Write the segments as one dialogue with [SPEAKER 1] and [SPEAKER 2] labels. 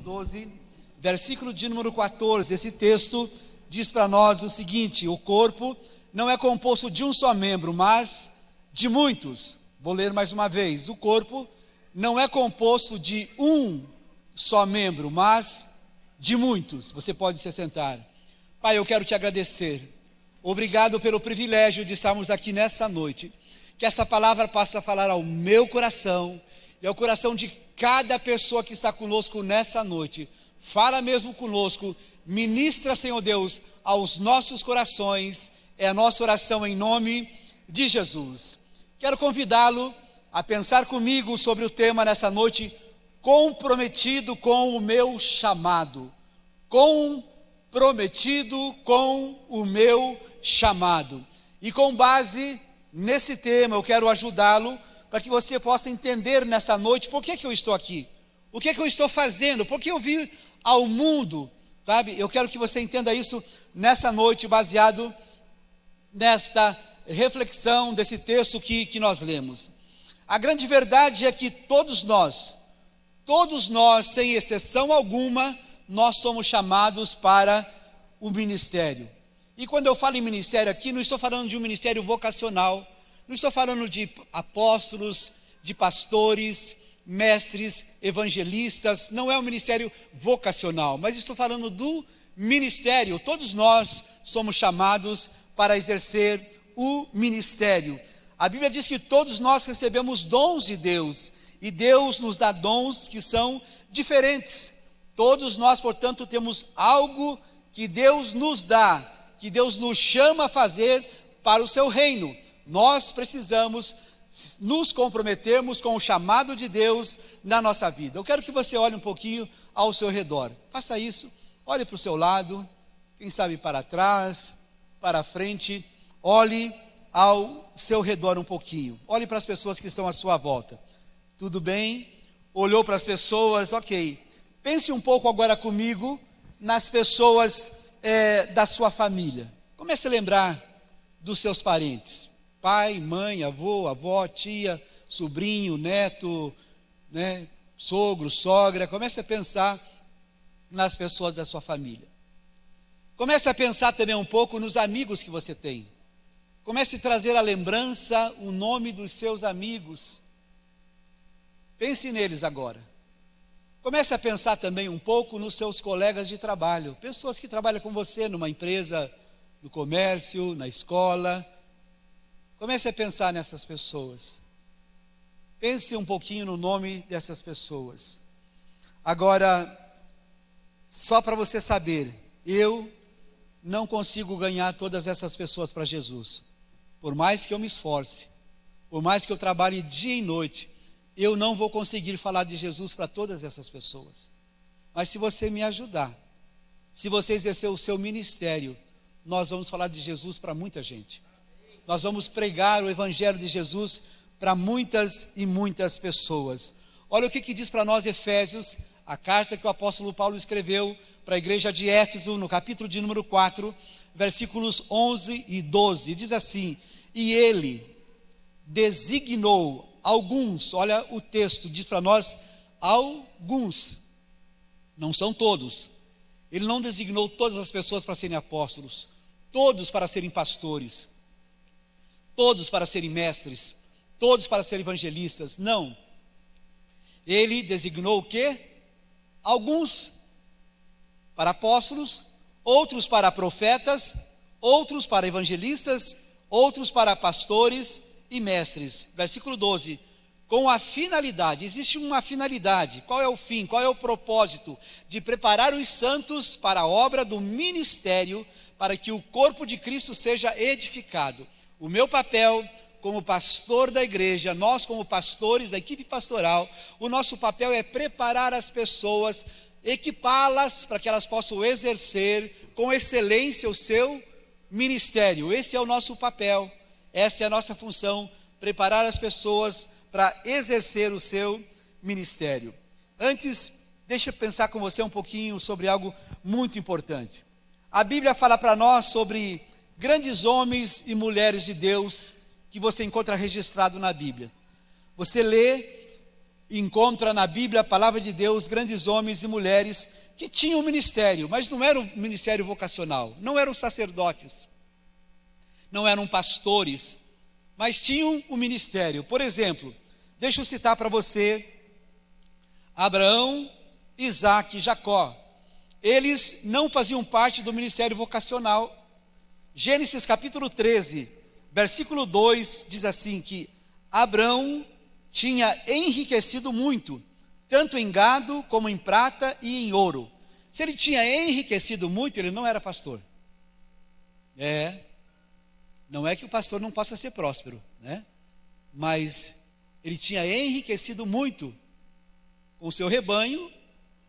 [SPEAKER 1] 12, versículo de número 14. Esse texto diz para nós o seguinte: o corpo não é composto de um só membro, mas de muitos. Vou ler mais uma vez. O corpo não é composto de um só membro, mas de muitos. Você pode se sentar. Pai, eu quero te agradecer. Obrigado pelo privilégio de estarmos aqui nessa noite. Que essa palavra possa falar ao meu coração e ao coração de cada pessoa que está conosco nessa noite. Fala mesmo conosco, ministra, Senhor Deus, aos nossos corações. É a nossa oração em nome de Jesus. Quero convidá-lo a pensar comigo sobre o tema nessa noite: comprometido com o meu chamado. Comprometido com o meu chamado. E com base nesse tema, eu quero ajudá-lo para que você possa entender nessa noite por que eu estou aqui, o que eu estou fazendo, por que eu vim ao mundo, sabe? Eu quero que você entenda isso nessa noite, baseado nesta reflexão desse texto que nós lemos. A grande verdade é que todos nós, sem exceção alguma, nós somos chamados para o ministério. E quando eu falo em ministério aqui, não estou falando de um ministério vocacional, não estou falando de apóstolos, de pastores, mestres, evangelistas. Não é um ministério vocacional, mas estou falando do ministério. Todos nós somos chamados para exercer o ministério. A Bíblia diz que todos nós recebemos dons de Deus, e Deus nos dá dons que são diferentes. Todos nós, portanto, temos algo que Deus nos dá, que Deus nos chama a fazer para o seu reino. Nós precisamos nos comprometermos com o chamado de Deus na nossa vida. Eu quero que você olhe um pouquinho ao seu redor. Faça isso. Olhe para o seu lado, quem sabe para trás, para frente. Olhe ao seu redor um pouquinho. Olhe para as pessoas que estão à sua volta. Tudo bem? Olhou para as pessoas? Ok. Pense um pouco agora comigo nas pessoas da sua família. Comece a lembrar dos seus parentes. Pai, mãe, avô, avó, tia, sobrinho, neto, sogro, sogra. Comece a pensar nas pessoas da sua família. Comece a pensar também um pouco nos amigos que você tem. Comece a trazer à lembrança o nome dos seus amigos. Pense neles agora. Comece a pensar também um pouco nos seus colegas de trabalho, pessoas que trabalham com você numa empresa, no comércio, na escola. Comece a pensar nessas pessoas. Pense um pouquinho no nome dessas pessoas. Agora, só para você saber, eu não consigo ganhar todas essas pessoas para Jesus. Por mais que eu me esforce, por mais que eu trabalhe dia e noite, eu não vou conseguir falar de Jesus para todas essas pessoas. Mas se você me ajudar, se você exercer o seu ministério, nós vamos falar de Jesus para muita gente. Nós vamos pregar o evangelho de Jesus para muitas e muitas pessoas. Olha o que diz para nós Efésios, a carta que o apóstolo Paulo escreveu para a igreja de Éfeso, no capítulo de número 4, versículos 11 e 12. Diz assim: e ele designou alguns, olha o texto, diz para nós, alguns, não são todos. Ele não designou todas as pessoas para serem apóstolos, todos para serem pastores, todos para serem mestres, todos para serem evangelistas. Não. Ele designou o quê? Alguns para apóstolos, outros para profetas, outros para evangelistas, outros para pastores e mestres. Versículo 12. Com a finalidade, existe uma finalidade. Qual é o fim? Qual é o propósito? De preparar os santos para a obra do ministério, para que o corpo de Cristo seja edificado. O meu papel como pastor da igreja, nós como pastores da equipe pastoral, o nosso papel é preparar as pessoas, equipá-las para que elas possam exercer com excelência o seu ministério. Esse é o nosso papel, essa é a nossa função, preparar as pessoas para exercer o seu ministério. Antes, deixa eu pensar com você um pouquinho sobre algo muito importante. A Bíblia fala para nós sobre grandes homens e mulheres de Deus que você encontra registrado na Bíblia. Você lê encontra na Bíblia, a palavra de Deus, grandes homens e mulheres que tinham ministério, mas não era um ministério vocacional, não eram sacerdotes, não eram pastores, mas tinham um ministério. Por exemplo, deixa eu citar para você Abraão, Isaque e Jacó. Eles não faziam parte do ministério vocacional. Gênesis capítulo 13, versículo 2, diz assim que Abraão tinha enriquecido muito, tanto em gado como em prata e em ouro. Se ele tinha enriquecido muito, ele não era pastor. Não é que o pastor não possa ser próspero, né? Mas ele tinha enriquecido muito com o seu rebanho,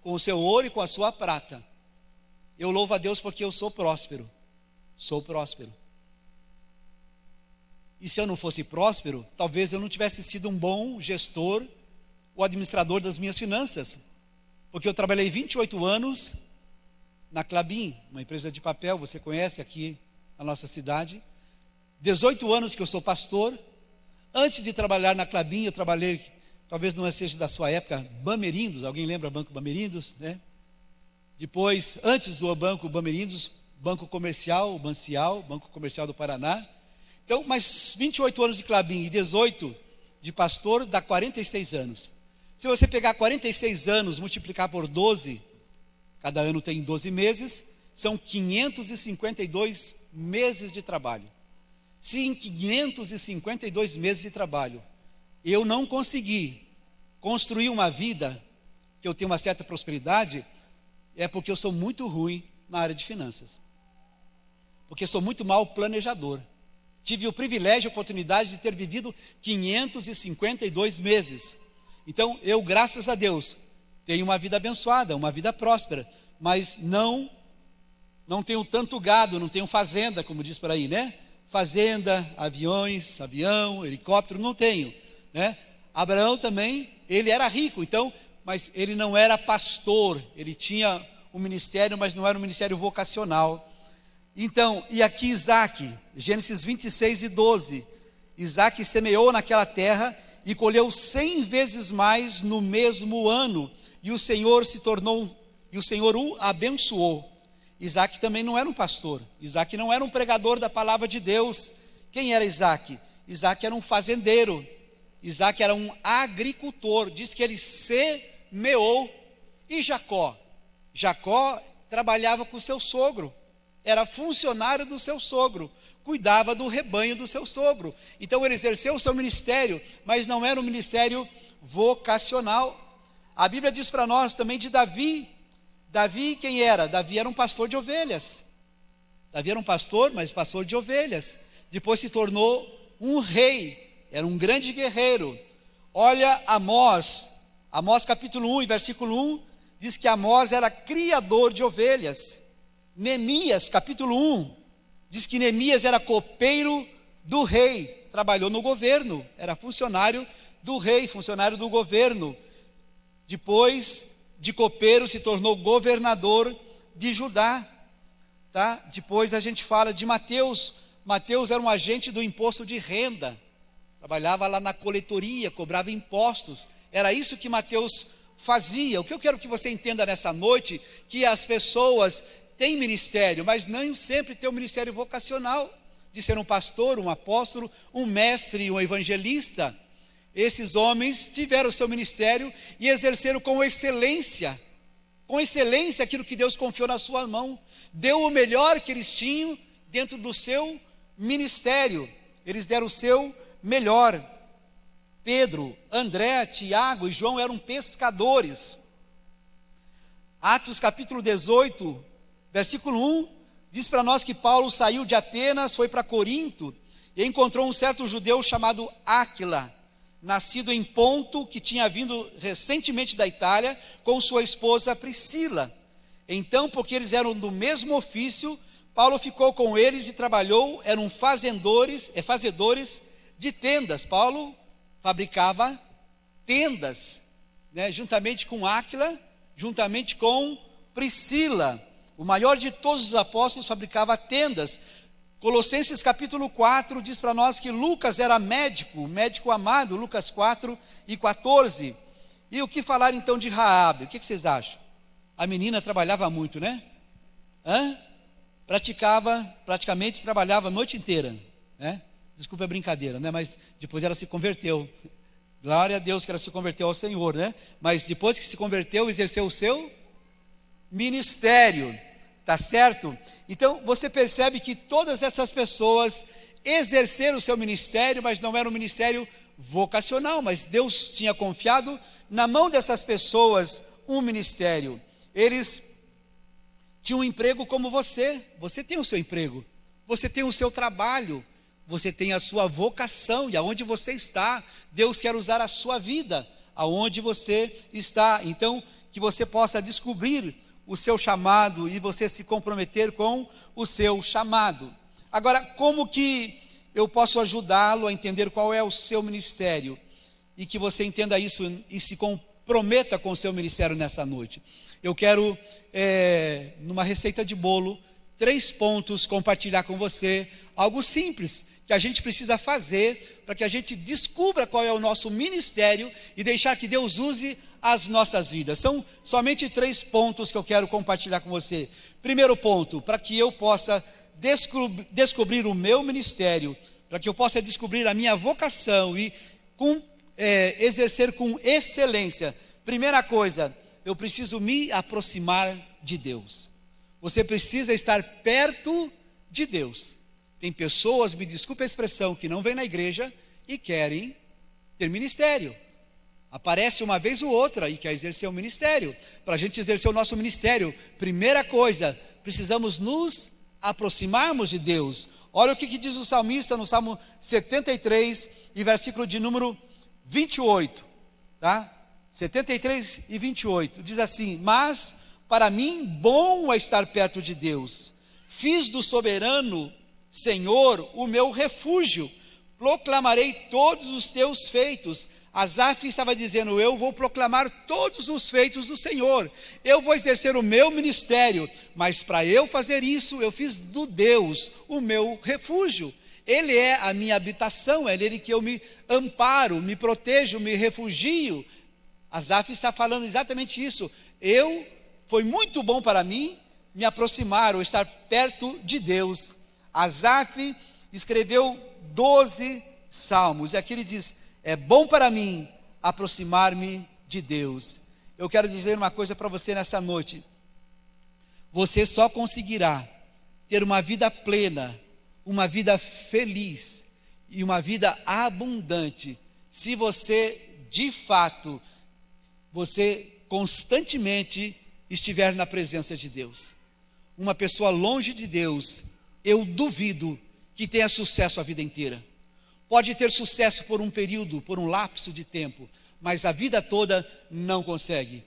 [SPEAKER 1] com o seu ouro e com a sua prata. Eu louvo a Deus porque eu sou próspero. Sou próspero. E se eu não fosse próspero, talvez eu não tivesse sido um bom gestor ou administrador das minhas finanças. Porque eu trabalhei 28 anos na Klabin, uma empresa de papel, você conhece aqui na nossa cidade. 18 anos que eu sou pastor. Antes de trabalhar na Klabin, eu trabalhei, talvez não seja da sua época, Bamerindos. Alguém lembra Banco Bamerindos, né? Depois, antes do Banco Bamerindos, Banco Comercial, o Bancial, Banco Comercial do Paraná. Então, mais 28 anos de Klabin e 18 de pastor, dá 46 anos. Se você pegar 46 anos, multiplicar por 12, cada ano tem 12 meses, são 552 meses de trabalho. Se em 552 meses de trabalho eu não consegui construir uma vida que eu tenha uma certa prosperidade, é porque eu sou muito ruim na área de finanças. Porque sou muito mau planejador. Tive o privilégio e a oportunidade de ter vivido 552 meses. Então, eu, graças a Deus, tenho uma vida abençoada, uma vida próspera, mas não tenho tanto gado, não tenho fazenda, como diz por aí, né? Fazenda, aviões, avião, helicóptero, não tenho, né? Abraão também, ele era rico, então, mas ele não era pastor, ele tinha um ministério, mas não era um ministério vocacional. Então, e aqui Isaque, Gênesis 26 e 12, Isaque semeou naquela terra e colheu 100 vezes mais no mesmo ano, e o Senhor o abençoou. Isaque também não era um pastor, Isaque não era um pregador da palavra de Deus. Quem era Isaque? Isaque era um fazendeiro, Isaque era um agricultor, diz que ele semeou. E Jacó? Jacó trabalhava com o seu sogro, era funcionário do seu sogro, cuidava do rebanho do seu sogro. Então ele exerceu o seu ministério, mas não era um ministério vocacional. A Bíblia diz para nós também de Davi. Davi quem era? Davi era um pastor de ovelhas. Davi era um pastor, mas pastor de ovelhas. Depois se tornou um rei, era um grande guerreiro. Olha Amós capítulo 1 e versículo 1, diz que Amós era criador de ovelhas. Neemias capítulo 1, diz que Neemias era copeiro do rei, trabalhou no governo, era funcionário do rei, funcionário do governo. Depois de copeiro se tornou governador de Judá, tá? Depois a gente fala de Mateus. Mateus era um agente do imposto de renda, trabalhava lá na coletoria, cobrava impostos. Era isso que Mateus fazia. O que eu quero que você entenda nessa noite, que as pessoas têm ministério, mas não sempre têm um ministério vocacional, de ser um pastor, um apóstolo, um mestre, um evangelista. Esses homens tiveram o seu ministério e exerceram com excelência aquilo que Deus confiou na sua mão. Deu o melhor que eles tinham dentro do seu ministério. Eles deram o seu melhor. Pedro, André, Tiago e João eram pescadores. Atos capítulo 18, versículo 1, diz para nós que Paulo saiu de Atenas, foi para Corinto e encontrou um certo judeu chamado Áquila, nascido em Ponto, que tinha vindo recentemente da Itália com sua esposa Priscila. Então, porque eles eram do mesmo ofício, Paulo ficou com eles e trabalhou, eram fazedores de tendas. Paulo fabricava tendas, né, juntamente com Áquila, juntamente com Priscila. O maior de todos os apóstolos fabricava tendas. Colossenses capítulo 4 diz para nós que Lucas era médico amado, Lucas 4 e 14. E o que falar então de Raabe? O que vocês acham? A menina trabalhava muito, né? Praticamente trabalhava a noite inteira, né? Desculpa a brincadeira, né? Mas depois ela se converteu. Glória a Deus que ela se converteu ao Senhor, né? Mas depois que se converteu, exerceu o seu ministério, tá certo? Então você percebe que todas essas pessoas exerceram o seu ministério, mas não era um ministério vocacional, mas Deus tinha confiado na mão dessas pessoas um ministério. Eles tinham um emprego como você tem o seu emprego, você tem o seu trabalho, você tem a sua vocação, e aonde você está, Deus quer usar a sua vida, aonde você está. Então, que você possa descobrir o seu chamado e você se comprometer com o seu chamado. Agora, como que eu posso ajudá-lo a entender qual é o seu ministério? E que você entenda isso e se comprometa com o seu ministério nessa noite. Eu quero, numa receita de bolo, 3 pontos, compartilhar com você, algo simples, que a gente precisa fazer, para que a gente descubra qual é o nosso ministério, e deixar que Deus use as nossas vidas. São somente 3 pontos que eu quero compartilhar com você. Primeiro ponto, para que eu possa descobrir o meu ministério, para que eu possa descobrir a minha vocação e exercer com excelência. Primeira coisa, eu preciso me aproximar de Deus. Você precisa estar perto de Deus. Tem pessoas, me desculpe a expressão, que não vêm na igreja e querem ter ministério. Aparece uma vez ou outra e quer exercer o ministério. Para a gente exercer o nosso ministério, primeira coisa, precisamos nos aproximarmos de Deus. Olha o que diz o salmista no Salmo 73 e versículo de número 28, tá? 73 e 28, diz assim: mas para mim bom é estar perto de Deus, fiz do soberano Senhor o meu refúgio, proclamarei todos os teus feitos. Asaf estava dizendo: eu vou proclamar todos os feitos do Senhor, eu vou exercer o meu ministério, mas para eu fazer isso, eu fiz do Deus o meu refúgio. Ele é a minha habitação, é nele que eu me amparo, me protejo, me refugio. Asaf está falando exatamente isso. Foi muito bom para mim me aproximar ou estar perto de Deus. Asaf escreveu 12 salmos, e aqui ele diz: é bom para mim aproximar-me de Deus. Eu quero dizer uma coisa para você nessa noite: você só conseguirá ter uma vida plena, uma vida feliz e uma vida abundante, se você, de fato, você constantemente estiver na presença de Deus. Uma pessoa longe de Deus, eu duvido que tenha sucesso a vida inteira. Pode ter sucesso por um período, por um lapso de tempo, mas a vida toda não consegue.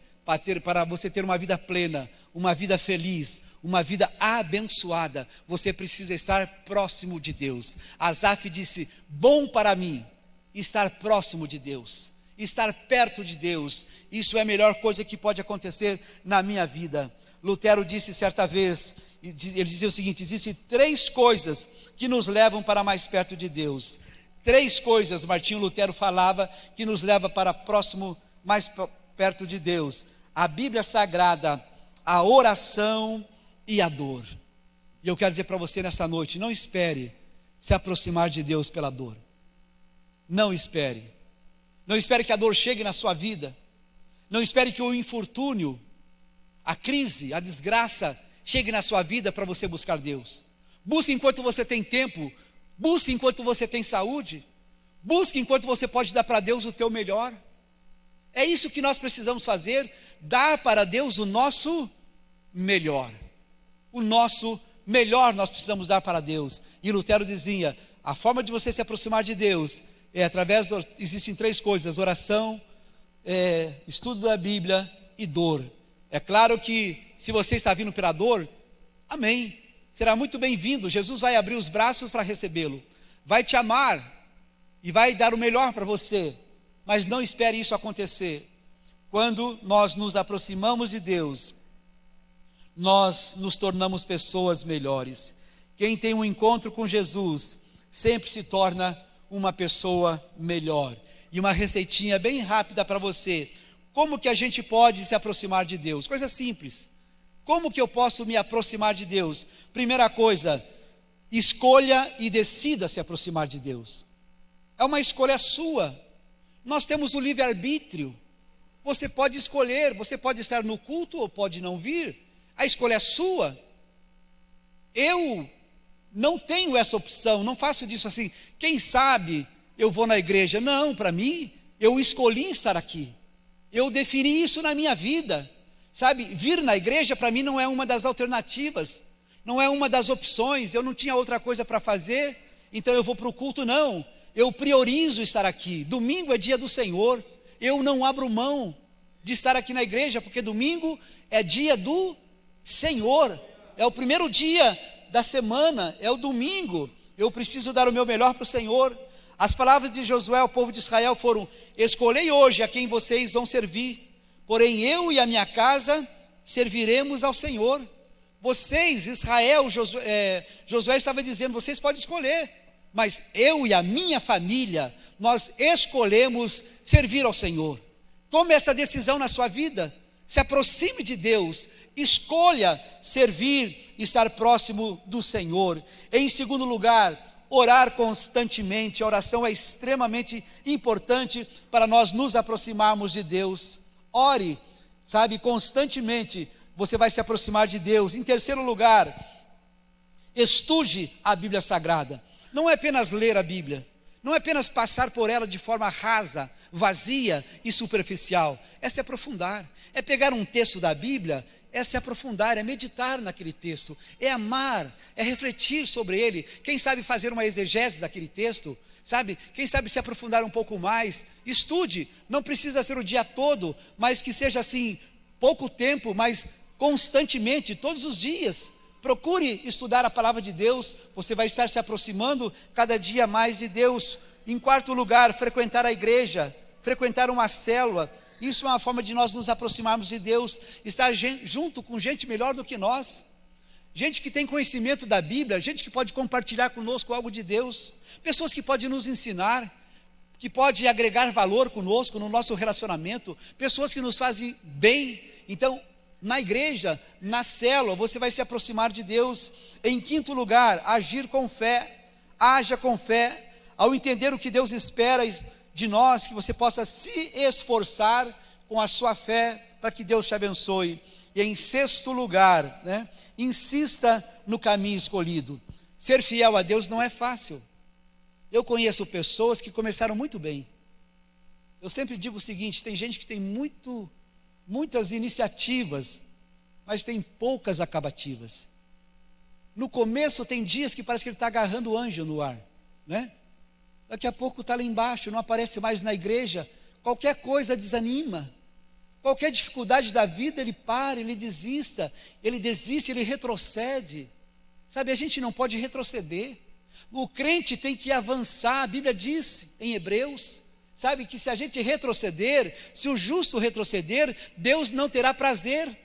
[SPEAKER 1] Para você ter uma vida plena, uma vida feliz, uma vida abençoada, você precisa estar próximo de Deus. Asaf disse: bom para mim estar próximo de Deus, estar perto de Deus, isso é a melhor coisa que pode acontecer na minha vida. Lutero disse certa vez, ele dizia o seguinte: existem 3 coisas que nos levam para mais perto de Deus. 3 coisas, Martinho Lutero falava, que nos leva para próximo, mais perto de Deus: a Bíblia Sagrada, a oração e a dor. E eu quero dizer para você nessa noite: não espere se aproximar de Deus pela dor. Não espere. Não espere que a dor chegue na sua vida. Não espere que o infortúnio, a crise, a desgraça chegue na sua vida para você buscar Deus. Busque enquanto você tem tempo. Busque enquanto você tem saúde. Busque enquanto você pode dar para Deus o teu melhor. É isso que nós precisamos fazer, dar para Deus o nosso melhor. O nosso melhor nós precisamos dar para Deus. E Lutero dizia: a forma de você se aproximar de Deus é através existem 3 coisas: oração, estudo da Bíblia e dor. É claro que se você está vindo pela dor, amém, será muito bem-vindo. Jesus vai abrir os braços para recebê-lo, vai te amar e vai dar o melhor para você. Mas não espere isso acontecer. Quando nós nos aproximamos de Deus, nós nos tornamos pessoas melhores. Quem tem um encontro com Jesus sempre se torna uma pessoa melhor. E uma receitinha bem rápida para você: como que a gente pode se aproximar de Deus? Coisa simples. Como que eu posso me aproximar de Deus? Primeira coisa, escolha e decida se aproximar de Deus. É uma escolha sua. Nós temos o livre-arbítrio. Você pode escolher, você pode estar no culto ou pode não vir. A escolha é sua. Eu não tenho essa opção, não faço disso assim, quem sabe eu vou na igreja. Não, para mim, eu escolhi estar aqui. Eu defini isso na minha vida. Sabe, vir na igreja para mim não é uma das alternativas, não é uma das opções. Eu não tinha outra coisa para fazer, então eu vou para o culto. Não, eu priorizo estar aqui. Domingo é dia do Senhor, eu não abro mão de estar aqui na igreja, porque domingo é dia do Senhor, é o primeiro dia da semana, é o domingo. Eu preciso dar o meu melhor para o Senhor. As palavras de Josué ao povo de Israel foram: escolhei hoje a quem vocês vão servir, porém eu e a minha casa serviremos ao Senhor. Vocês, Israel, Josué estava dizendo, vocês podem escolher, mas eu e a minha família, nós escolhemos servir ao Senhor. Tome essa decisão na sua vida, se aproxime de Deus, escolha servir e estar próximo do Senhor. Em segundo lugar, orar constantemente. A oração é extremamente importante para nós nos aproximarmos de Deus. Ore, sabe, constantemente você vai se aproximar de Deus. Em terceiro lugar, estude a Bíblia Sagrada. Não é apenas ler a Bíblia, não é apenas passar por ela de forma rasa, vazia e superficial. É se aprofundar, é pegar um texto da Bíblia, é se aprofundar, é meditar naquele texto, é amar, é refletir sobre ele. Quem sabe fazer uma exegese daquele texto, sabe? Quem sabe se aprofundar um pouco mais. Estude, não precisa ser o dia todo, mas que seja assim, pouco tempo, mas constantemente, todos os dias. Procure estudar a palavra de Deus, você vai estar se aproximando cada dia mais de Deus. Em quarto lugar, frequentar a igreja, frequentar uma célula. Isso é uma forma de nós nos aproximarmos de Deus, estar junto com gente melhor do que nós, gente que tem conhecimento da Bíblia, gente que pode compartilhar conosco algo de Deus, pessoas que podem nos ensinar, que podem agregar valor conosco no nosso relacionamento, pessoas que nos fazem bem. Então, na igreja, na célula, você vai se aproximar de Deus. Em quinto lugar, agir com fé. Haja com fé, ao entender o que Deus espera de nós, que você possa se esforçar com a sua fé, para que Deus te abençoe. E em sexto lugar, insista no caminho escolhido. Ser fiel a Deus não é fácil. Eu conheço pessoas que começaram muito bem. Eu sempre digo o seguinte, tem gente que tem muitas iniciativas, mas tem poucas acabativas. No começo tem dias que parece que ele está agarrando o anjo no ar, né? Daqui a pouco está lá embaixo, não aparece mais na igreja, qualquer coisa desanima, qualquer dificuldade da vida ele para, ele desiste, ele retrocede. Sabe, a gente não pode retroceder, o crente tem que avançar. A Bíblia diz em Hebreus, sabe, que se a gente retroceder, se o justo retroceder, Deus não terá prazer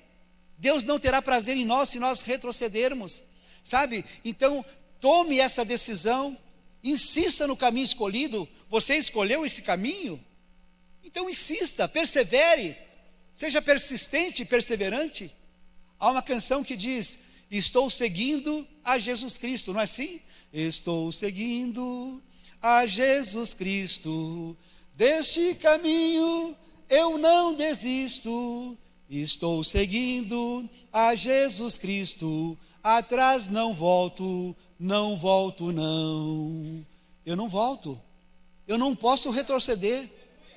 [SPEAKER 1] em nós se nós retrocedermos, sabe? Então, tome essa decisão, insista no caminho escolhido. Você escolheu esse caminho? Então insista, persevere, seja persistente e perseverante. Há uma canção que diz, estou seguindo a Jesus Cristo, não é assim? Estou seguindo a Jesus Cristo, deste caminho eu não desisto. Estou seguindo a Jesus Cristo, atrás não volto, não. Eu não volto, eu não posso retroceder,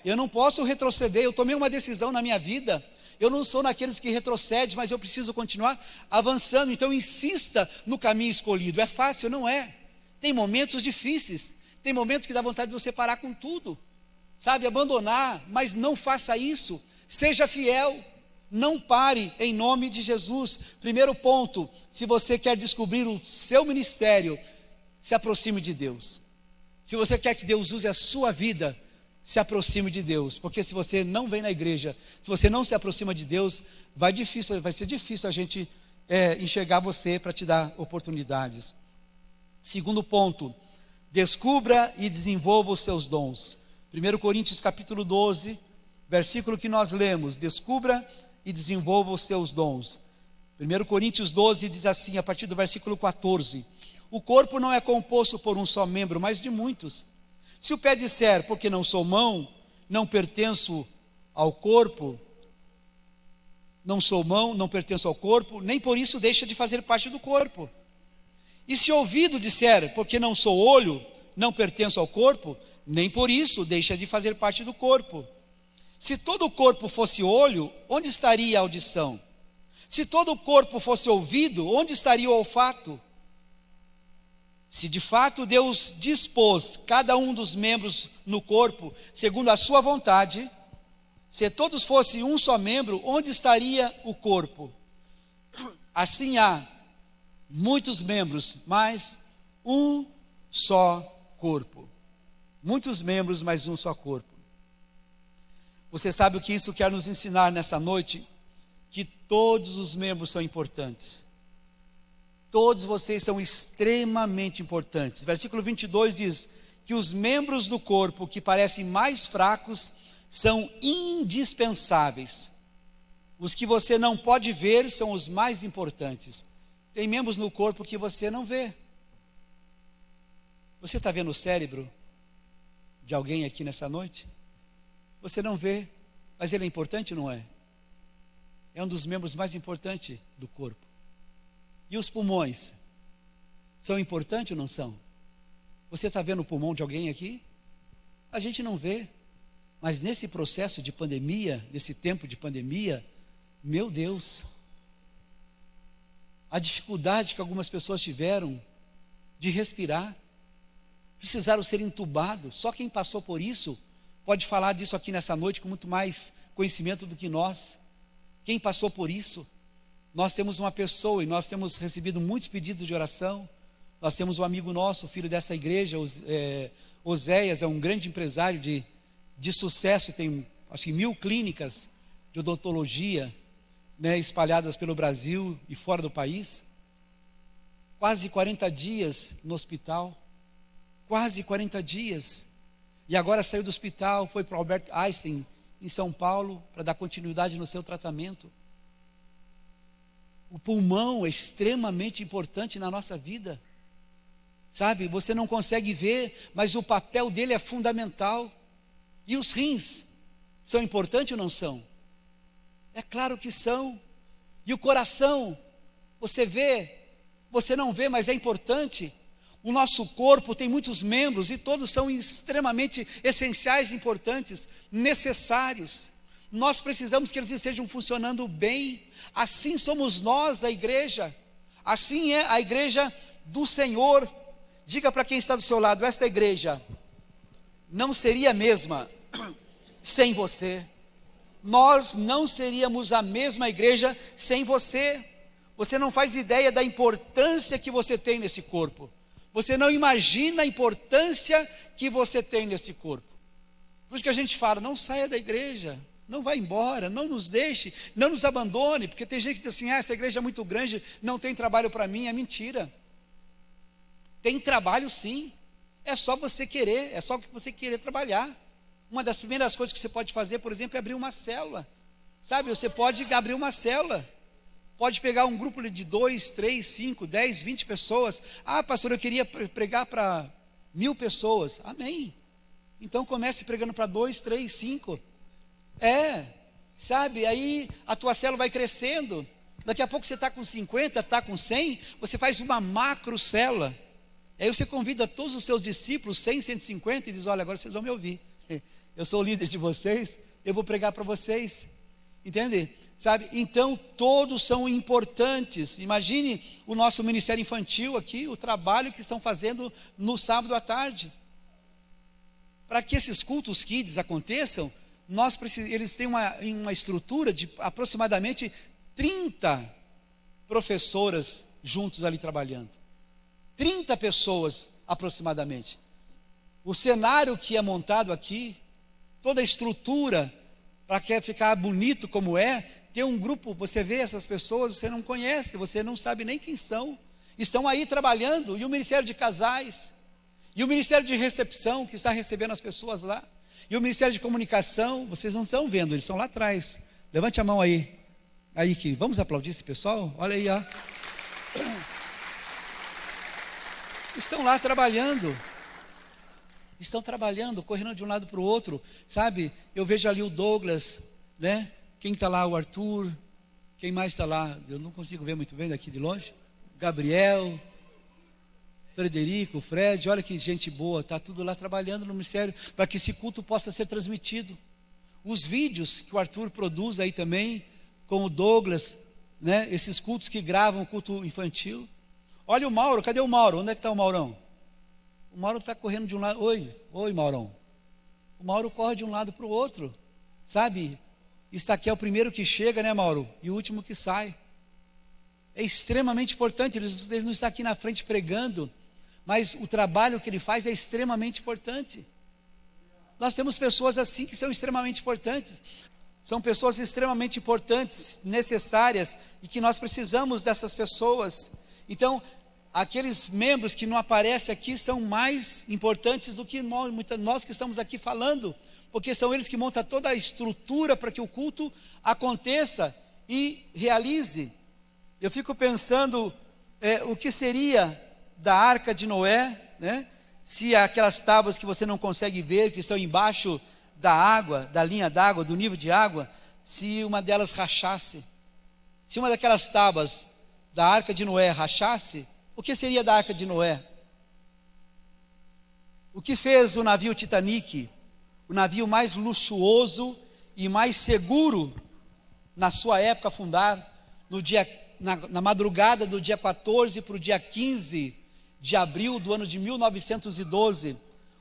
[SPEAKER 1] eu tomei uma decisão na minha vida, eu não sou naqueles que retrocedem, mas eu preciso continuar avançando. Então insista no caminho escolhido. É fácil? Não é. Tem momentos difíceis, tem momentos que dá vontade de você parar com tudo, sabe, abandonar, mas não faça isso, seja fiel, não pare em nome de Jesus. Primeiro ponto, se você quer descobrir o seu ministério, se aproxime de Deus. Se você quer que Deus use a sua vida, se aproxime de Deus, porque se você não vem na igreja, se você não se aproxima de Deus, vai ser difícil a gente enxergar você para te dar oportunidades. Segundo ponto, descubra e desenvolva os seus dons. 1 Coríntios capítulo 12, versículo que nós lemos: descubra e desenvolva os seus dons. 1 Coríntios 12 diz assim, a partir do versículo 14: o corpo não é composto por um só membro, mas de muitos. Se o pé disser, porque não sou mão, não pertenço ao corpo, não pertenço ao corpo, nem por isso deixa de fazer parte do corpo. E se o ouvido disser, porque não sou olho, não pertenço ao corpo, nem por isso deixa de fazer parte do corpo. Se todo o corpo fosse olho, onde estaria a audição? Se todo o corpo fosse ouvido, onde estaria o olfato? Se de fato Deus dispôs cada um dos membros no corpo segundo a sua vontade, se todos fossem um só membro, onde estaria o corpo? Assim há muitos membros, mas um só corpo. Muitos membros, mas um só corpo. Você sabe o que isso quer nos ensinar nessa noite? Que todos os membros são importantes. Todos vocês são extremamente importantes. Versículo 22 diz que os membros do corpo que parecem mais fracos são indispensáveis. Os que você não pode ver são os mais importantes. Tem membros no corpo que você não vê. Você está vendo o cérebro de alguém aqui nessa noite? Você não vê, mas ele é importante, não é? É um dos membros mais importantes do corpo. E os pulmões? São importantes ou não são? Você está vendo o pulmão de alguém aqui? A gente não vê. Mas nesse processo de pandemia, nesse tempo de pandemia, meu Deus, a dificuldade que algumas pessoas tiveram de respirar, precisaram ser entubados. Só quem passou por isso pode falar disso aqui nessa noite com muito mais conhecimento do que nós. Quem passou por isso? Nós temos uma pessoa e nós temos recebido muitos pedidos de oração. Nós temos um amigo nosso, filho dessa igreja, Oséias, é um grande empresário de sucesso, tem acho que 1000 clínicas de odontologia, né, espalhadas pelo Brasil e fora do país. Quase 40 dias no hospital, quase 40 dias. E agora saiu do hospital, foi para o Albert Einstein, em São Paulo, para dar continuidade no seu tratamento. O pulmão é extremamente importante na nossa vida. Sabe, você não consegue ver, mas o papel dele é fundamental. E os rins, são importantes ou não são? É claro que são. E o coração, você vê, você não vê, mas é importante. O nosso corpo tem muitos membros e todos são extremamente essenciais, importantes, necessários. Nós precisamos que eles estejam funcionando bem. Assim somos nós, a igreja. Assim é a igreja do Senhor. Diga para quem está do seu lado: esta igreja não seria a mesma sem você. Nós não seríamos a mesma igreja sem você. Você não faz ideia da importância que você tem nesse corpo. Você não imagina a importância que você tem nesse corpo. Por isso que a gente fala: não saia da igreja, não vá embora, não nos deixe, não nos abandone. Porque tem gente que diz assim: essa igreja é muito grande, não tem trabalho para mim. É mentira. Tem trabalho sim, é só você querer, é só você querer trabalhar. Uma das primeiras coisas que você pode fazer, por exemplo, é abrir uma célula. Sabe, você pode abrir uma célula. Pode pegar um grupo de 2, 3, 5, 10, 20 pessoas. Ah, pastor, eu queria pregar para 1000 pessoas. Amém. Então comece pregando para 2, 3, 5. Sabe, aí a tua célula vai crescendo. Daqui a pouco você está com 50, está com 100, você faz uma macro célula. Aí você convida todos os seus discípulos, 100, 150, e diz: olha, agora vocês vão me ouvir. Eu sou o líder de vocês, eu vou pregar para vocês. Entende? Sabe? Então todos são importantes. Imagine o nosso ministério infantil aqui, o trabalho que estão fazendo no sábado à tarde. Para que esses cultos kids aconteçam, eles têm uma estrutura de aproximadamente 30 professoras juntos ali trabalhando. 30 pessoas aproximadamente. O cenário que é montado aqui, toda a estrutura, para que ficar bonito como tem um grupo, você vê essas pessoas, você não conhece, você não sabe nem quem são, estão aí trabalhando. E o ministério de casais, e o ministério de recepção, que está recebendo as pessoas lá, E o Ministério de Comunicação, vocês não estão vendo, eles estão lá atrás. Levante a mão aí. Aí que vamos aplaudir esse pessoal? Olha aí, ó. Estão lá trabalhando. Estão trabalhando, correndo de um lado para o outro, sabe? Eu vejo ali o Douglas, né? Quem está lá? O Arthur. Quem mais está lá? Eu não consigo ver muito bem daqui de longe. Gabriel, Frederico, Fred, olha que gente boa, está tudo lá trabalhando no ministério, para que esse culto possa ser transmitido. Os vídeos que o Arthur produz aí também, com o Douglas, né? Esses cultos que gravam, culto infantil. Olha o Mauro, cadê o Mauro? Onde é que está o Maurão? O Mauro está correndo de um lado. Oi, Maurão. O Mauro corre de um lado para o outro, sabe? Isso aqui é o primeiro que chega, né, Mauro? E o último que sai. É extremamente importante. Ele não está aqui na frente pregando, mas o trabalho que ele faz é extremamente importante. Nós temos pessoas assim que são extremamente importantes. São pessoas extremamente importantes, necessárias, e que nós precisamos dessas pessoas. Então, aqueles membros que não aparecem aqui são mais importantes do que nós que estamos aqui falando, porque são eles que montam toda a estrutura para que o culto aconteça e realize. Eu fico pensando o que seria da Arca de Noé, né? Se aquelas tábuas que você não consegue ver, que estão embaixo da água, da linha d'água, do nível de água, se uma delas rachasse, se uma daquelas tábuas da Arca de Noé rachasse, o que seria da Arca de Noé? O que fez o navio Titanic, o navio mais luxuoso e mais seguro na sua época afundar, na madrugada do dia 14 para o dia 15 de abril do ano de 1912,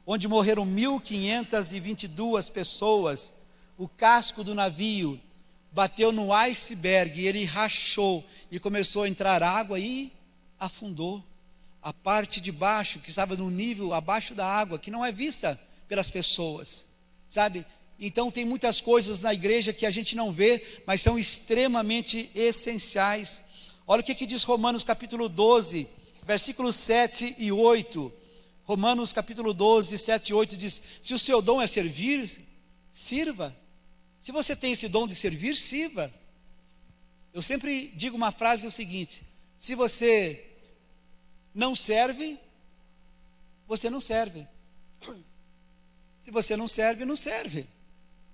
[SPEAKER 1] onde morreram 1.522 pessoas. O casco do navio bateu no iceberg e ele rachou e começou a entrar água e afundou. A parte de baixo, que estava no nível abaixo da água, que não é vista pelas pessoas, sabe? Então tem muitas coisas na igreja que a gente não vê, mas são extremamente essenciais. Olha o que diz Romanos capítulo 12, versículos 7 e 8. Romanos capítulo 12, 7 e 8 diz: se o seu dom é servir, sirva. Se você tem esse dom de servir, sirva. Eu sempre digo uma frase, o seguinte: se você não serve, você não serve. Se você não serve, não serve.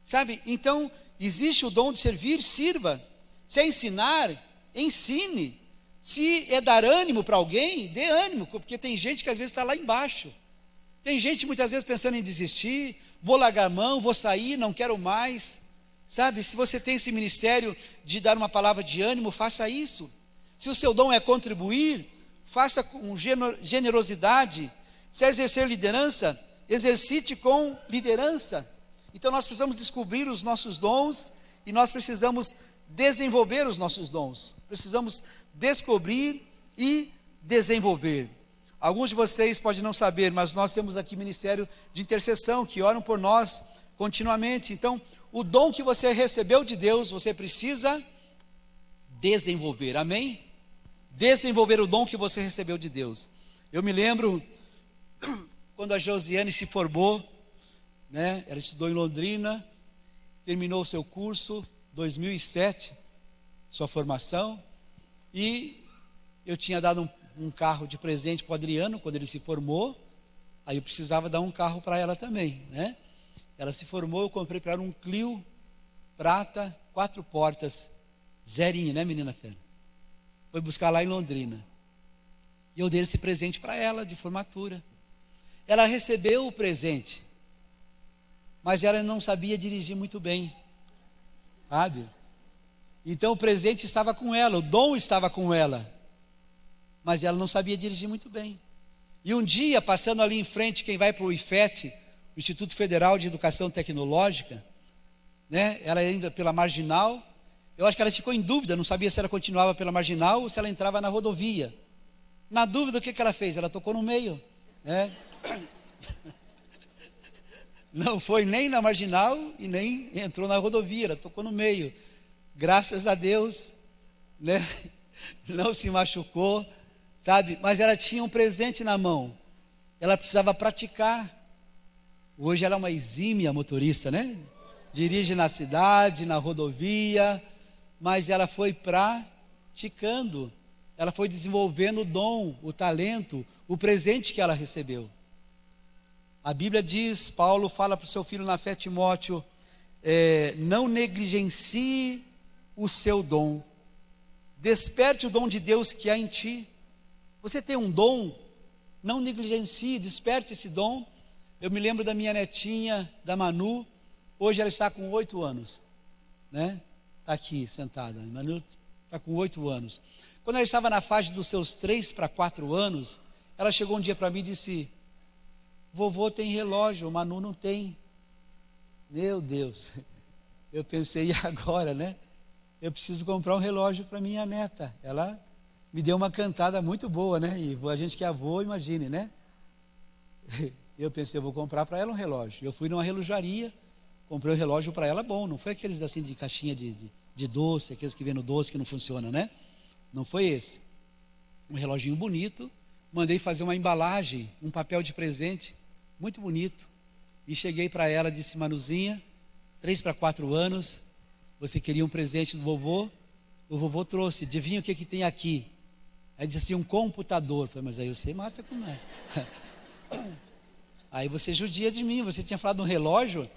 [SPEAKER 1] Sabe? Então, existe o dom de servir, sirva. Se é ensinar, ensine. Se é dar ânimo para alguém, dê ânimo, porque tem gente que às vezes está lá embaixo. Tem gente muitas vezes pensando em desistir, vou largar a mão, vou sair, não quero mais. Sabe? Se você tem esse ministério de dar uma palavra de ânimo, faça isso. Se o seu dom é contribuir, faça com generosidade. Se é exercer liderança, exercite com liderança. Então nós precisamos descobrir os nossos dons e nós precisamos desenvolver os nossos dons. Precisamos descobrir e desenvolver. Alguns de vocês podem não saber, mas nós temos aqui ministério de intercessão, que oram por nós continuamente. Então, o dom que você recebeu de Deus, você precisa desenvolver, amém? Desenvolver o dom que você recebeu de Deus. Eu me lembro, quando a Josiane se formou, né? Ela estudou em Londrina, terminou o seu curso, 2007, sua formação, e eu tinha dado um carro de presente para o Adriano, quando ele se formou, aí eu precisava dar um carro para ela também, né? Ela se formou, eu comprei para ela um Clio prata, 4 portas, zerinho, né, menina fera? Foi buscar lá em Londrina, e eu dei esse presente para ela, de formatura. Ela recebeu o presente, mas ela não sabia dirigir muito bem, sabe? Então o presente estava com ela, o dom estava com ela, mas ela não sabia dirigir muito bem. E um dia, passando ali em frente, quem vai para o IFET, o Instituto Federal de Educação Tecnológica, né? Ela ainda pela Marginal, eu acho que ela ficou em dúvida, não sabia se ela continuava pela Marginal ou se ela entrava na rodovia. Na dúvida, o que ela fez? Ela tocou no meio, né? Não foi nem na Marginal e nem entrou na rodovia, ela tocou no meio. Graças a Deus, né? Não se machucou, sabe? Mas ela tinha um presente na mão, ela precisava praticar. Hoje ela é uma exímia motorista, né? Dirige na cidade, na rodovia, mas ela foi praticando, ela foi desenvolvendo o dom, o talento, o presente que ela recebeu. A Bíblia diz, Paulo fala para o seu filho na fé, Timóteo, não negligencie o seu dom, desperte o dom de Deus que há em ti. Você tem um dom, não negligencie, desperte esse dom. Eu me lembro da minha netinha, da Manu, hoje ela está com 8 anos, né? Está aqui sentada, a Manu está com 8 anos. Quando ela estava na faixa dos seus 3 para 4 anos, ela chegou um dia para mim e disse, vovô tem relógio, o Manu não tem. Meu Deus, eu pensei, e agora, né? Eu preciso comprar um relógio para minha neta. Ela me deu uma cantada muito boa, né? E a gente que é avô, imagine, né? Eu pensei, eu vou comprar para ela um relógio. Eu fui numa relojaria, comprei um relógio para ela bom, não foi aqueles assim de caixinha de doce, aqueles que vêm no doce que não funciona, né? Não foi esse. Um reloginho bonito, mandei fazer uma embalagem, um papel de presente, muito bonito. E cheguei para ela, disse, Manuzinha, 3 para 4 anos, você queria um presente do vovô? O vovô trouxe, adivinha o que tem aqui? Aí disse assim, um computador. Eu falei, mas aí você mata com nada. Aí você judia de mim, você tinha falado de um relógio,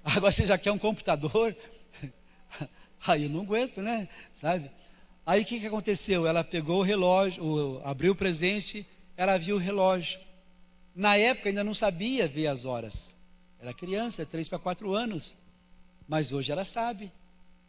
[SPEAKER 1] agora você já quer um computador? Aí eu não aguento, né? Sabe? Aí o que aconteceu? Ela pegou o relógio, abriu o presente, ela viu o relógio. Na época ainda não sabia ver as horas. Era criança, 3 para 4 anos. Mas hoje ela sabe.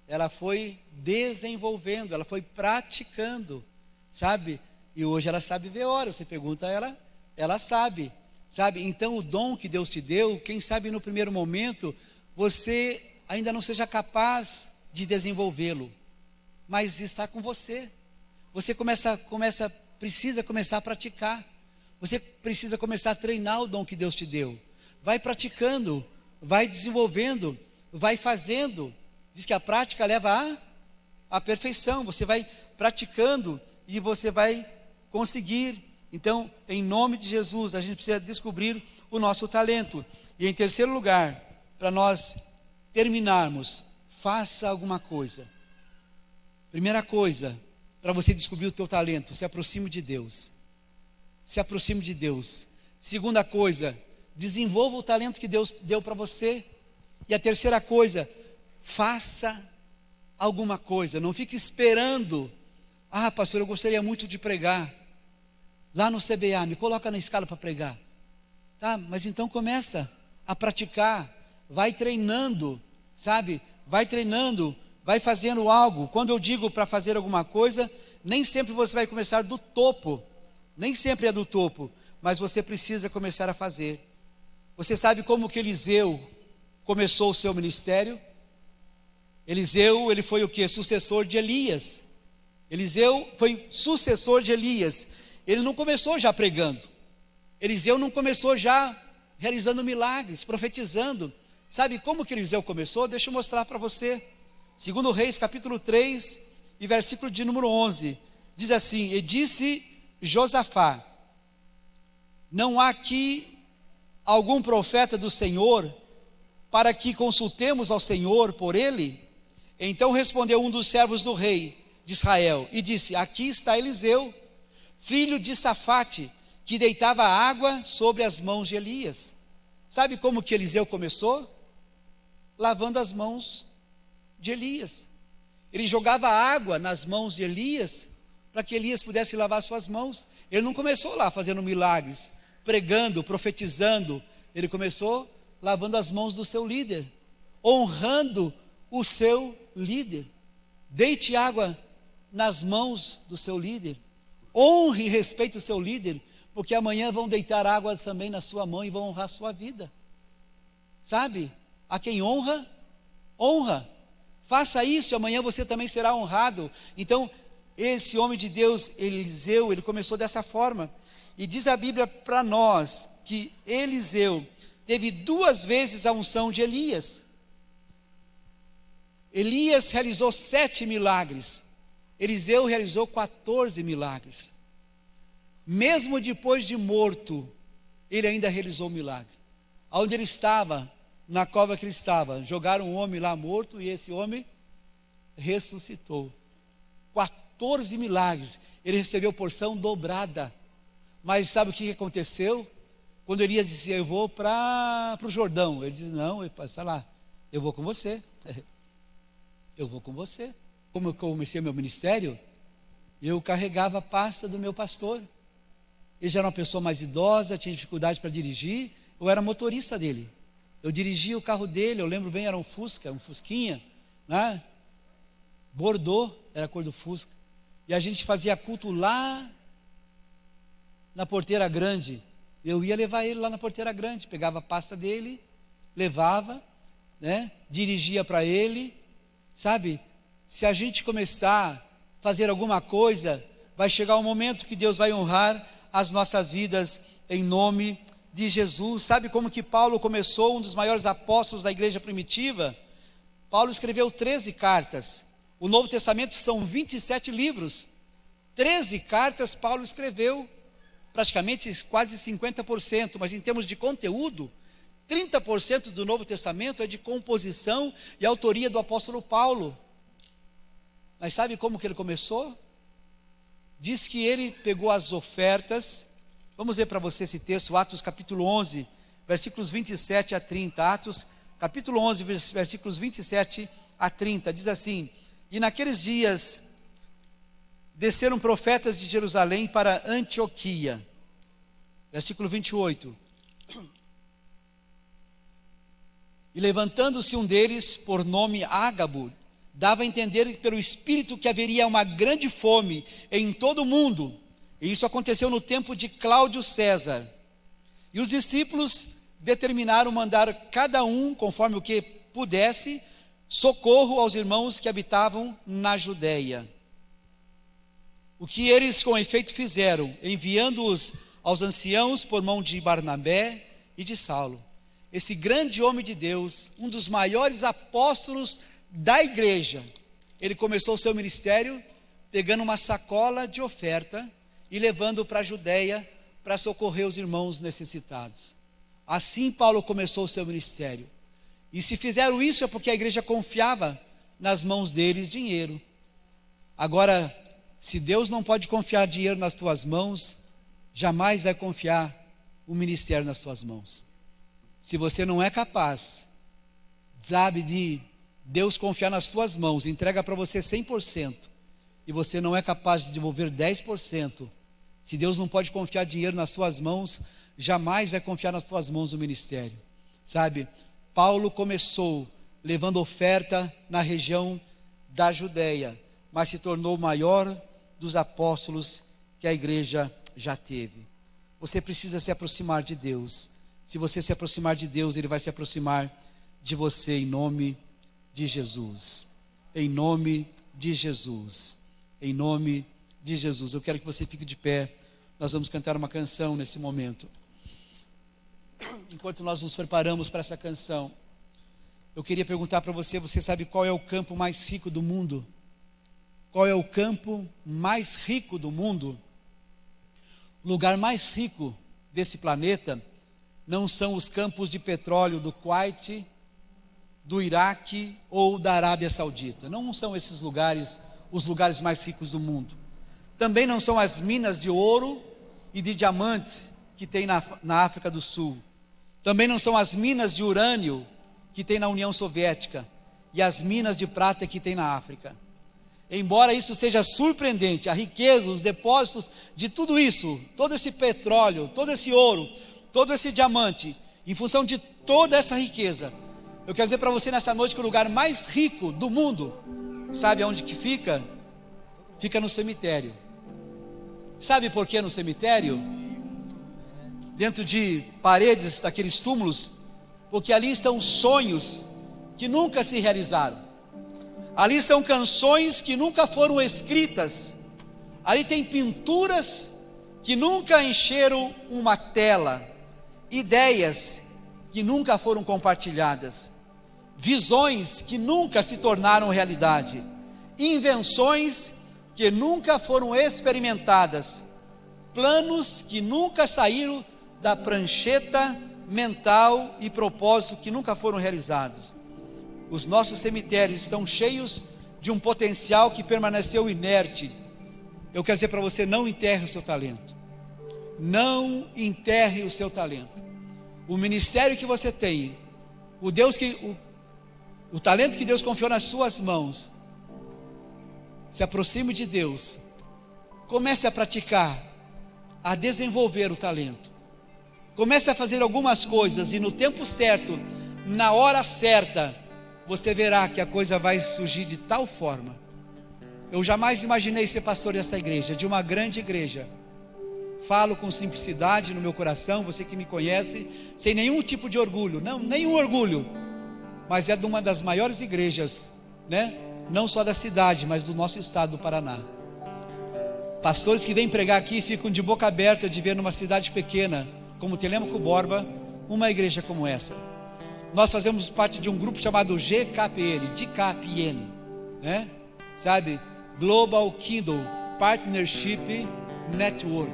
[SPEAKER 1] Ela foi desenvolvendo, ela foi praticando, sabe? E hoje ela sabe ver horas. Você pergunta a ela, ela sabe. Sabe? Então o dom que Deus te deu, quem sabe no primeiro momento, você ainda não seja capaz de desenvolvê-lo. Mas está com você. Você precisa começar a praticar. Você precisa começar a treinar o dom que Deus te deu. Vai praticando, vai desenvolvendo, vai fazendo. Diz que a prática leva à perfeição. Você vai praticando e você vai conseguir. Então, em nome de Jesus, a gente precisa descobrir o nosso talento. E em terceiro lugar, para nós terminarmos, faça alguma coisa. Primeira coisa, para você descobrir o teu talento, se aproxime de Deus. Se aproxime de Deus. Segunda coisa, desenvolva o talento que Deus deu para você. E a terceira coisa, faça alguma coisa. Não fique esperando. Ah, pastor, eu gostaria muito de pregar lá no CBA, me coloca na escala para pregar. Tá, mas então começa a praticar, vai treinando, sabe? Vai treinando, vai fazendo algo. Quando eu digo para fazer alguma coisa, nem sempre você vai começar do topo, nem sempre é do topo, mas você precisa começar a fazer. Você sabe como que Eliseu começou o seu ministério? Eliseu, ele foi o quê? Sucessor de Elias. Eliseu foi sucessor de Elias. Ele não começou já pregando. Eliseu não começou já realizando milagres, profetizando. Sabe como que Eliseu começou? Deixa eu mostrar para você. 2 Reis, capítulo 3, e versículo de número 11. Diz assim, e disse Josafá, não há aqui algum profeta do Senhor, para que consultemos ao Senhor por ele? Então respondeu um dos servos do rei de Israel, e disse, aqui está Eliseu, filho de Safate, que deitava água sobre as mãos de Elias. Sabe como que Eliseu começou? Lavando as mãos de Elias. Ele jogava água nas mãos de Elias, para que Elias pudesse lavar suas mãos. Ele não começou lá fazendo milagres, pregando, profetizando. Ele começou lavando as mãos do seu líder, honrando o seu líder. Deite água nas mãos do seu líder. Honre e respeite o seu líder, porque amanhã vão deitar água também na sua mão e vão honrar a sua vida. Sabe? A quem honra, honra. Faça isso e amanhã você também será honrado. Então, esse homem de Deus, Eliseu, ele começou dessa forma. E diz a Bíblia para nós que Eliseu teve 2 vezes a unção de Elias. Elias realizou 7 milagres. Eliseu realizou 14 milagres. Mesmo depois de morto, ele ainda realizou um milagre. onde ele estava, na cova que ele estava, jogaram um homem lá morto e esse homem ressuscitou. 14 milagres, ele recebeu porção dobrada. Mas sabe o que aconteceu? Quando Elias disse, eu vou para o Jordão, ele disse, não, está lá, eu vou com você. Eu vou com você. Como eu comecei meu ministério, eu carregava a pasta do meu pastor. Ele já era uma pessoa mais idosa, tinha dificuldade para dirigir, eu era motorista dele. Eu dirigia o carro dele, eu lembro bem, era um Fusca, um Fusquinha, né? Bordeaux, era a cor do Fusca. E a gente fazia culto lá na Porteira Grande. Eu ia levar ele lá na Porteira Grande, pegava a pasta dele, levava, né? Dirigia para ele, sabe? Se a gente começar a fazer alguma coisa, vai chegar um momento que Deus vai honrar as nossas vidas em nome de Jesus. Sabe como que Paulo começou, um dos maiores apóstolos da igreja primitiva? Paulo escreveu 13 cartas. O Novo Testamento são 27 livros. 13 cartas Paulo escreveu, praticamente quase 50%, mas em termos de conteúdo, 30% do Novo Testamento é de composição e autoria do apóstolo Paulo. Mas sabe como que ele começou? Diz que ele pegou as ofertas. Vamos ler para você esse texto, Atos capítulo 11, versículos 27 a 30. Atos capítulo 11, versículos 27 a 30. Diz assim: e naqueles dias desceram profetas de Jerusalém para Antioquia. Versículo 28. E levantando-se um deles, por nome Ágabo, dava a entender pelo Espírito que haveria uma grande fome em todo o mundo. E isso aconteceu no tempo de Cláudio César. E os discípulos determinaram mandar cada um, conforme o que pudesse, socorro aos irmãos que habitavam na Judéia. O que eles com efeito fizeram, enviando-os aos anciãos por mão de Barnabé e de Saulo. Esse grande homem de Deus, um dos maiores apóstolos da igreja, ele começou o seu ministério pegando uma sacola de oferta e levando para a Judéia para socorrer os irmãos necessitados. Assim Paulo começou o seu ministério. E se fizeram isso é porque a igreja confiava nas mãos deles dinheiro. Agora, se Deus não pode confiar dinheiro nas tuas mãos, jamais vai confiar o ministério nas tuas mãos. Se você não é capaz, sabe, de Deus confiar nas tuas mãos, entrega para você 100%, e você não é capaz de devolver 10%, se Deus não pode confiar dinheiro nas tuas mãos, jamais vai confiar nas tuas mãos o ministério. Sabe, Paulo começou levando oferta na região da Judéia, mas se tornou o maior dos apóstolos que a igreja já teve. Você precisa se aproximar de Deus. Se você se aproximar de Deus, Ele vai se aproximar de você em nome de Jesus. Em nome de Jesus. Em nome de Jesus. Eu quero que você fique de pé. Nós vamos cantar uma canção nesse momento. Enquanto nós nos preparamos para essa canção, eu queria perguntar para você, você sabe qual é o campo mais rico do mundo? Qual é o campo mais rico do mundo? O lugar mais rico desse planeta não são os campos de petróleo do Kuwait, do Iraque ou da Arábia Saudita. Não são esses lugares os lugares mais ricos do mundo. Também não são as minas de ouro e de diamantes que tem na África do Sul. Também não são as minas de urânio que tem na União Soviética e as minas de prata que tem na África. Embora isso seja surpreendente, a riqueza, os depósitos de tudo isso, todo esse petróleo, todo esse ouro, todo esse diamante, em função de toda essa riqueza, eu quero dizer para você nessa noite que o lugar mais rico do mundo, sabe aonde que fica? Fica no cemitério. Sabe por que no cemitério? Dentro de paredes daqueles túmulos, porque ali estão sonhos que nunca se realizaram. Ali estão canções que nunca foram escritas. Ali tem pinturas que nunca encheram uma tela. Ideias que nunca foram compartilhadas. Visões que nunca se tornaram realidade. Invenções que nunca foram experimentadas. Planos que nunca saíram da prancheta mental e propósito que nunca foram realizados. Os nossos cemitérios estão cheios de um potencial que permaneceu inerte. Eu quero dizer para você, não enterre o seu talento. Não enterre o seu talento. O ministério que você tem, o talento que Deus confiou nas suas mãos, se aproxime de Deus. Comece a praticar, a desenvolver o talento. Comece a fazer algumas coisas e no tempo certo, na hora certa, você verá que a coisa vai surgir de tal forma. Eu jamais imaginei ser pastor dessa igreja, de uma grande igreja. Falo com simplicidade no meu coração, você que me conhece, sem nenhum tipo de orgulho, não, nenhum orgulho, mas é de uma das maiores igrejas, né? Não só da cidade, mas do nosso estado do Paraná. Pastores que vêm pregar aqui ficam de boca aberta de ver numa cidade pequena, como Telêmaco Borba, uma igreja como essa. Nós fazemos parte de um grupo chamado GKPN, né? Sabe? Global Kingdom Partnership Network.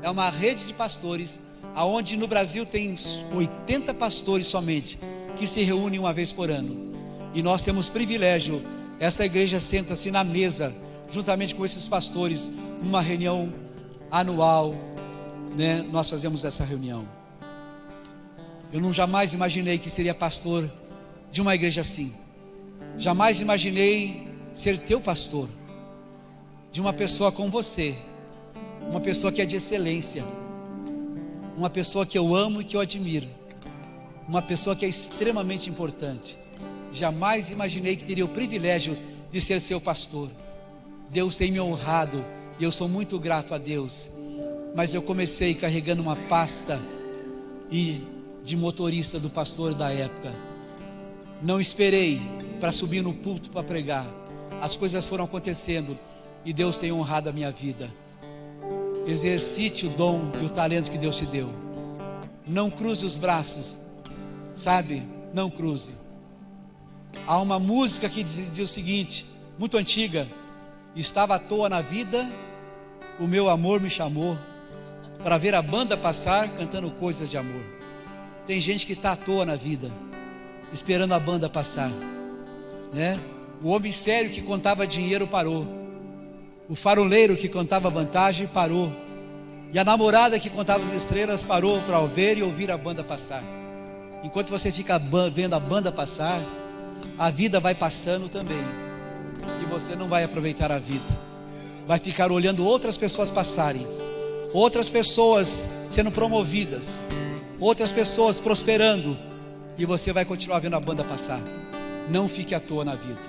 [SPEAKER 1] É uma rede de pastores, aonde no Brasil tem 80 pastores somente, que se reúnem uma vez por ano. E nós temos privilégio, essa igreja senta-se na mesa, juntamente com esses pastores, numa reunião anual, né? Nós fazemos essa reunião. Eu jamais imaginei que seria pastor de uma igreja assim. Jamais imaginei ser teu pastor, de uma pessoa como você, uma pessoa que é de excelência, uma pessoa que eu amo e que eu admiro, uma pessoa que é extremamente importante. Jamais imaginei que teria o privilégio de ser seu pastor. Deus tem me honrado e eu sou muito grato a Deus. Mas eu comecei carregando uma pasta de motorista do pastor da época. Não esperei para subir no púlpito para pregar. As coisas foram acontecendo e Deus tem honrado a minha vida. Exercite o dom e o talento que Deus te deu. Não cruze os braços, sabe? Não cruze. Há uma música que diz o seguinte, muito antiga: estava à toa na vida, o meu amor me chamou para ver a banda passar cantando coisas de amor. Tem gente que está à toa na vida, esperando a banda passar, né? O homem sério que contava dinheiro parou, o faroleiro que contava vantagem parou, e a namorada que contava as estrelas parou para ver e ouvir a banda passar. Enquanto você fica vendo a banda passar, a vida vai passando também, e você não vai aproveitar a vida. Vai ficar olhando outras pessoas passarem, outras pessoas sendo promovidas, outras pessoas prosperando, e você vai continuar vendo a banda passar. Não fique à toa na vida.